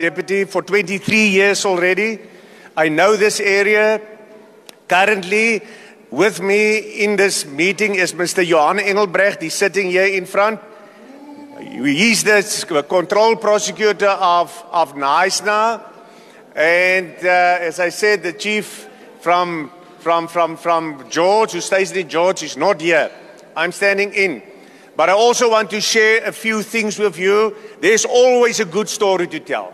Deputy for 23 years already. I know this area. Currently, with me in this meeting is Mr. Johan Engelbrecht. He's sitting here in front. He's the control prosecutor of Knysna. And as I said, the chief from George, who stays in George, is not here. I'm standing in. But I also want to share a few things with you. There's always a good story to tell.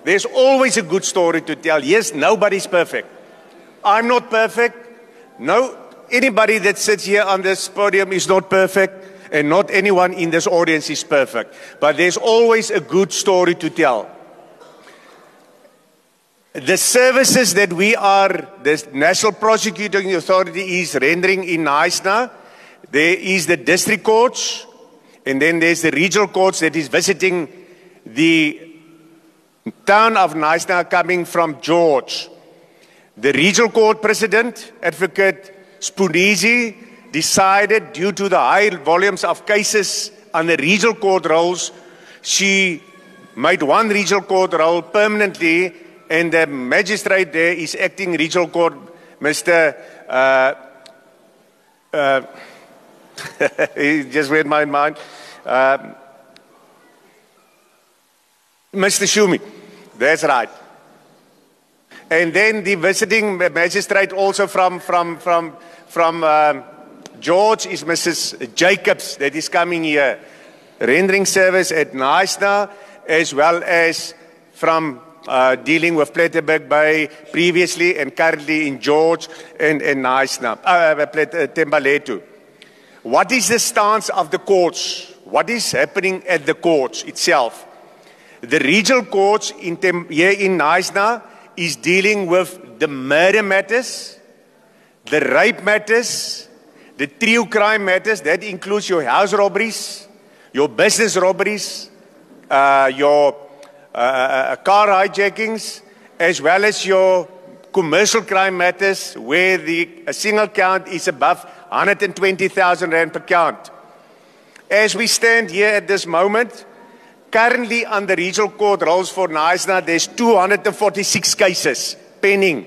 There's always a good story to tell. Yes, nobody's perfect. I'm not perfect. No, anybody that sits here on this podium is not perfect. And not anyone in this audience is perfect. But there's always a good story to tell. The services that the National Prosecuting Authority is rendering in Knysna, there is the district courts, and then there's the regional courts that is visiting the town of Knysna coming from George. The regional court president, Advocate Spunisi, decided due to the high volumes of cases on the regional court rolls, she made one regional court roll permanently, and the magistrate there is acting regional court, Mr. He just read my mind. Mr. Shumi, that's right. And then the visiting magistrate also from George is Mrs. Jacobs, that is coming here, rendering service at Knysna, as well as from dealing with Plettenberg Bay previously and currently in George and Knysna, Thembalethu. What is the stance of the courts? What is happening at the courts itself? The regional courts here in Knysna is dealing with the murder matters, the rape matters, the trio crime matters. That includes your house robberies, your business robberies, your car hijackings, as well as your commercial crime matters where a single count is above 120,000 rand per count. As we stand here at this moment, currently on the regional court rolls for Knysna, there's 246 cases pending.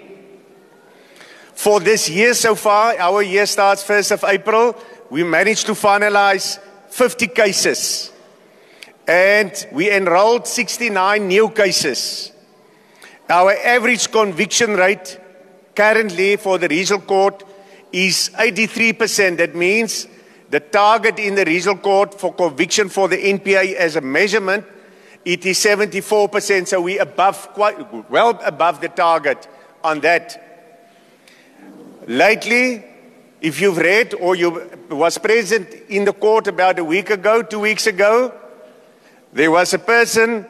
For this year so far, our year starts 1st of April, we managed to finalize 50 cases. And we enrolled 69 new cases. Our average conviction rate currently for the regional court is 83%. That means the target in the regional court for conviction for the NPA as a measurement, it is 74%. So we quite well above the target on that. Lately, if you've read or you was present in the court about a week ago, 2 weeks ago, there was a person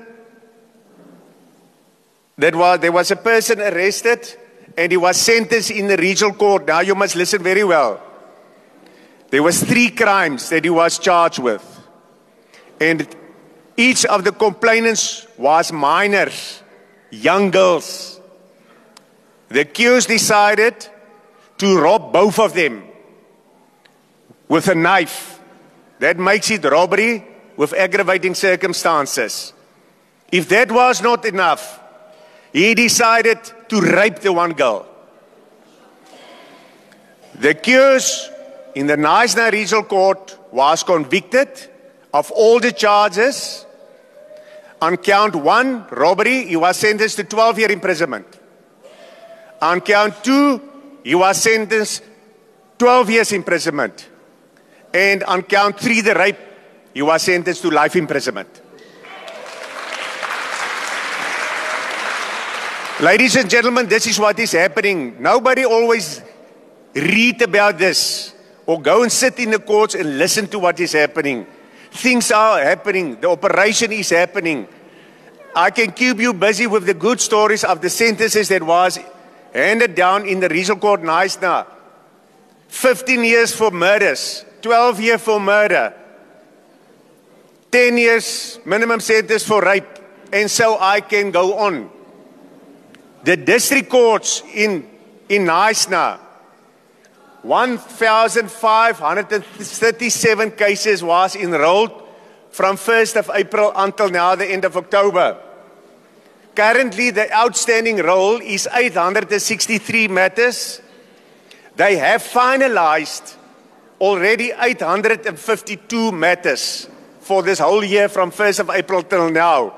arrested and he was sentenced in the regional court. Now you must listen very well. There was 3 crimes that he was charged with. And each of the complainants was minors, young girls. The accused decided to rob both of them with a knife. That makes it robbery with aggravating circumstances. If that was not enough, he decided to rape the one girl. The accused in the Knysna Regional Court was convicted of all the charges. On count 1, robbery, he was sentenced to 12-year imprisonment. On count 2, he was sentenced 12 years imprisonment. And on count 3, the rape, he was sentenced to life imprisonment. Ladies and gentlemen, this is what is happening. Nobody always read about this or go and sit in the courts and listen to what is happening. Things are happening. The operation is happening. I can keep you busy with the good stories of the sentences that was handed down in the regional court Knysna. 15 years for murders, 12 years for murder, 10 years minimum sentence for rape, and so I can go on. The district courts in Knysna, 1,537 cases was enrolled from 1st of April until now the end of October. Currently, the outstanding roll is 863 matters. They have finalized already 852 matters for this whole year from 1st of April till now,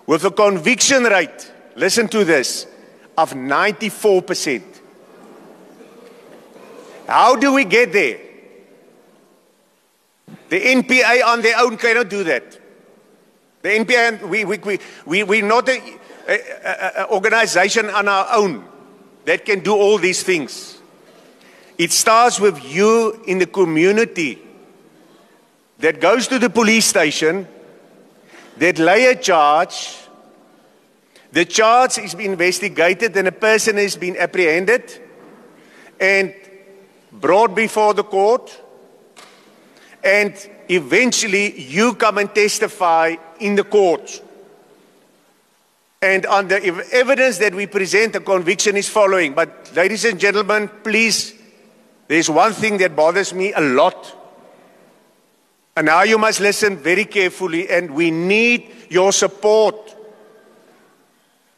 with a conviction rate, listen to this, of 94%. How do we get there? The NPA on their own cannot do that. The NPA, we're not an organization on our own that can do all these things. It starts with you in the community that goes to the police station, that lay a charge. The charge is being investigated and a person has been apprehended and brought before the court. And eventually you come and testify in the court. And on the evidence that we present, the conviction is following. But ladies and gentlemen, please, there's one thing that bothers me a lot. And now you must listen very carefully, and we need your support.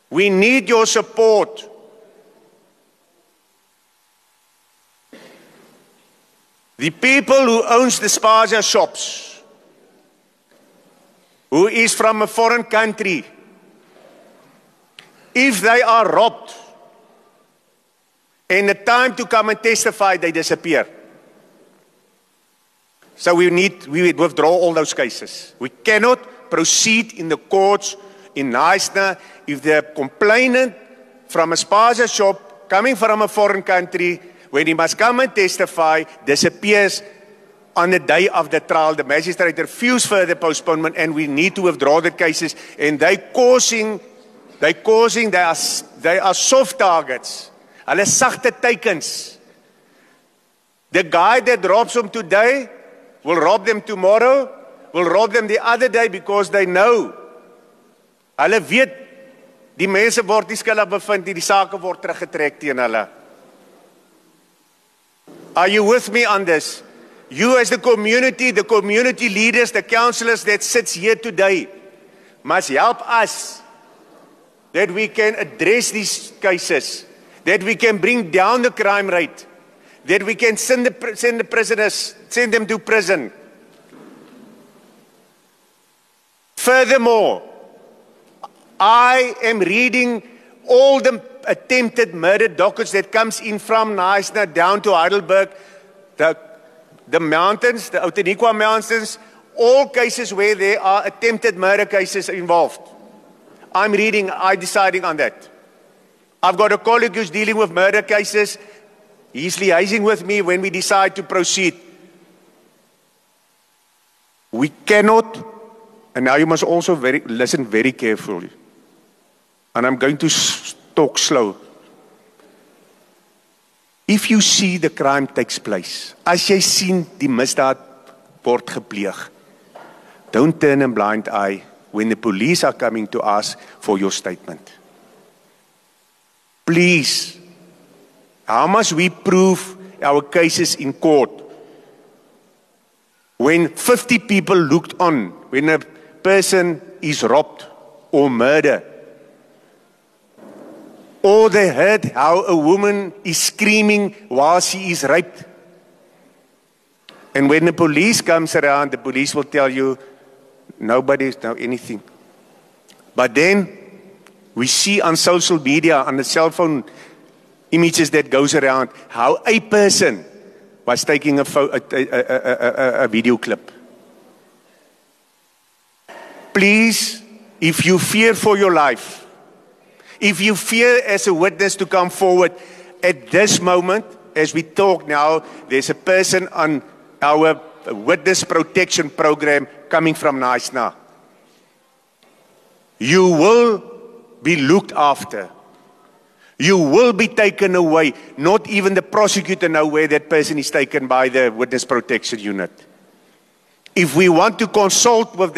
We need your support. The people who owns the spaza shops, who is from a foreign country, if they are robbed, and the time to come and testify, they disappear. So we withdraw all those cases. We cannot proceed in the courts in Knysna if the complainant from a spaza shop coming from a foreign country, when he must come and testify, disappears on the day of the trial. The magistrate refused further postponement, and we need to withdraw the cases. And they are soft targets. Hulle sagte teikens. The guy that robs them today will rob them tomorrow, will rob them the other day, because they know. Hulle weet, die mense word nie skuldig bevind, die sake word teruggetrek teen hulle. Are you with me on this? You as the community leaders, the councillors that sits here today, must help us that we can address these cases, that we can bring down the crime rate, that we can send the prisoners, send them to prison. Furthermore, I am reading all the attempted murder dockets that comes in from Knysna down to Heidelberg, the mountains, the Outeniqua mountains, all cases where there are attempted murder cases involved. I'm deciding on that. I've got a colleague who's dealing with murder cases. He's liaising with me when we decide to proceed. We cannot, and now you must also listen very carefully. And I'm going to talk slow. If you see the crime takes place, as jy sien die misdaad word gepleeg, don't turn a blind eye when the police are coming to ask for your statement. Please, how must we prove our cases in court when 50 people looked on when a person is robbed or murdered? Or they heard how a woman is screaming while she is raped. And when the police comes around, the police will tell you, nobody knows anything. But then, we see on social media, on the cell phone images that goes around, how a person was taking a video clip. Please, if you fear for your life, if you fear as a witness to come forward, at this moment, as we talk now, there's a person on our witness protection program coming from Knysna. You will be looked after. You will be taken away. Not even the prosecutor knows where that person is taken by the witness protection unit. If we want to consult with